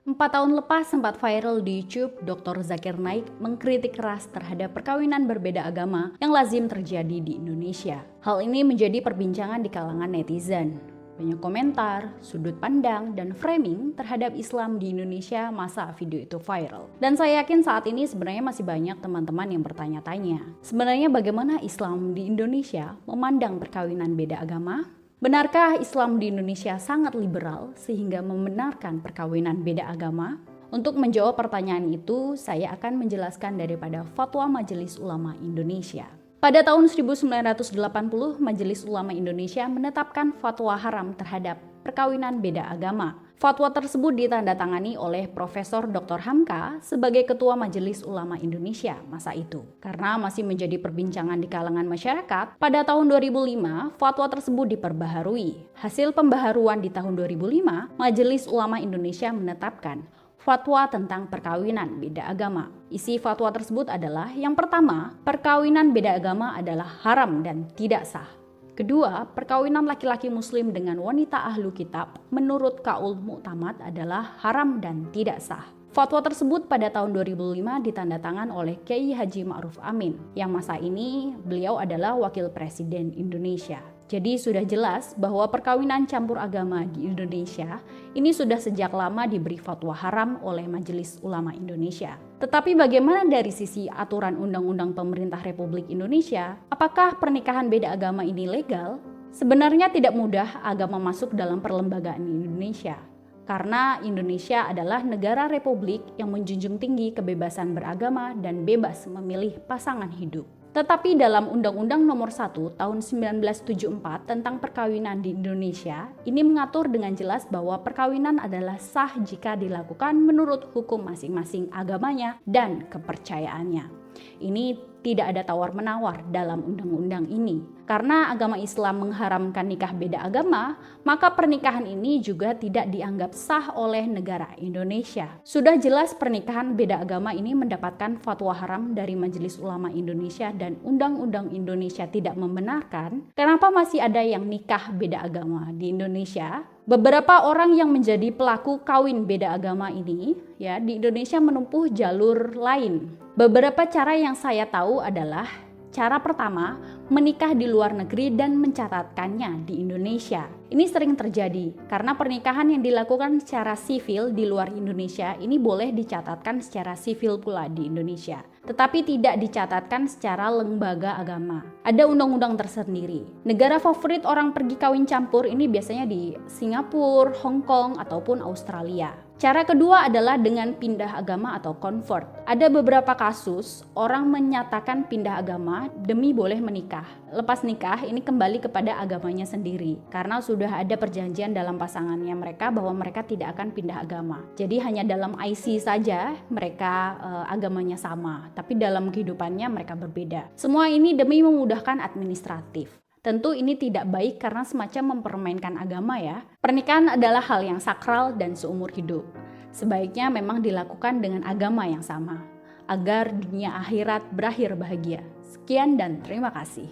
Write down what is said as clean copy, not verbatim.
4 tahun lepas sempat viral di YouTube, Dr. Zakir Naik mengkritik keras terhadap perkawinan berbeda agama yang lazim terjadi di Indonesia. Hal ini menjadi perbincangan di kalangan netizen. Banyak komentar, sudut pandang, dan framing terhadap Islam di Indonesia masa video itu viral. Dan saya yakin saat ini sebenarnya masih banyak teman-teman yang bertanya-tanya, sebenarnya bagaimana Islam di Indonesia memandang perkawinan beda agama? Benarkah Islam di Indonesia sangat liberal sehingga membenarkan perkawinan beda agama? Untuk menjawab pertanyaan itu, saya akan menjelaskan daripada Fatwa Majelis Ulama Indonesia. Pada tahun 1980, Majelis Ulama Indonesia menetapkan fatwa haram terhadap perkawinan beda agama. Fatwa tersebut ditandatangani oleh Profesor Dr. Hamka sebagai Ketua Majelis Ulama Indonesia masa itu. Karena masih menjadi perbincangan di kalangan masyarakat, pada tahun 2005 fatwa tersebut diperbaharui. Hasil pembaharuan di tahun 2005, Majelis Ulama Indonesia menetapkan fatwa tentang perkawinan beda agama. Isi fatwa tersebut adalah yang pertama, perkawinan beda agama adalah haram dan tidak sah. Kedua, perkawinan laki-laki muslim dengan wanita ahlu kitab menurut Kaul Mu'tamad adalah haram dan tidak sah. Fatwa tersebut pada tahun 2005 ditandatangan oleh Kiai Haji Ma'ruf Amin, yang masa ini beliau adalah Wakil Presiden Indonesia. Jadi sudah jelas bahwa perkawinan campur agama di Indonesia ini sudah sejak lama diberi fatwa haram oleh Majelis Ulama Indonesia. Tetapi bagaimana dari sisi aturan undang-undang pemerintah Republik Indonesia? Apakah pernikahan beda agama ini legal? Sebenarnya tidak mudah agama masuk dalam perlembagaan di Indonesia. Karena Indonesia adalah negara republik yang menjunjung tinggi kebebasan beragama dan bebas memilih pasangan hidup. Tetapi dalam Undang-Undang Nomor 1 Tahun 1974 tentang perkawinan di Indonesia, ini mengatur dengan jelas bahwa perkawinan adalah sah jika dilakukan menurut hukum masing-masing agamanya dan kepercayaannya. Ini tidak ada tawar-menawar dalam undang-undang ini. Karena agama Islam mengharamkan nikah beda agama, maka pernikahan ini juga tidak dianggap sah oleh negara Indonesia. Sudah jelas pernikahan beda agama ini mendapatkan fatwa haram dari Majelis Ulama Indonesia dan Undang-Undang Indonesia tidak membenarkan. Kenapa masih ada yang nikah beda agama di Indonesia? Beberapa orang yang menjadi pelaku kawin beda agama ini di Indonesia menempuh jalur lain. Beberapa cara yang saya tahu adalah cara pertama, menikah di luar negeri dan mencatatkannya di Indonesia. Ini sering terjadi karena pernikahan yang dilakukan secara sivil di luar Indonesia ini boleh dicatatkan secara sivil pula di Indonesia, tetapi tidak dicatatkan secara lembaga agama. Ada undang-undang tersendiri. Negara favorit orang pergi kawin campur ini biasanya di Singapura, Hong Kong, ataupun Australia. Cara kedua adalah dengan pindah agama atau convert. Ada beberapa kasus orang menyatakan pindah agama demi boleh menikah. Lepas nikah ini kembali kepada agamanya sendiri karena sudah ada perjanjian dalam pasangannya mereka bahwa mereka tidak akan pindah agama. Jadi hanya dalam IC saja mereka agamanya sama, tapi dalam kehidupannya mereka berbeda. Semua ini demi memudahkan administratif. Tentu ini tidak baik karena semacam mempermainkan agama ya. Pernikahan adalah hal yang sakral dan seumur hidup. Sebaiknya memang dilakukan dengan agama yang sama, agar dunia akhirat berakhir bahagia. Sekian dan terima kasih.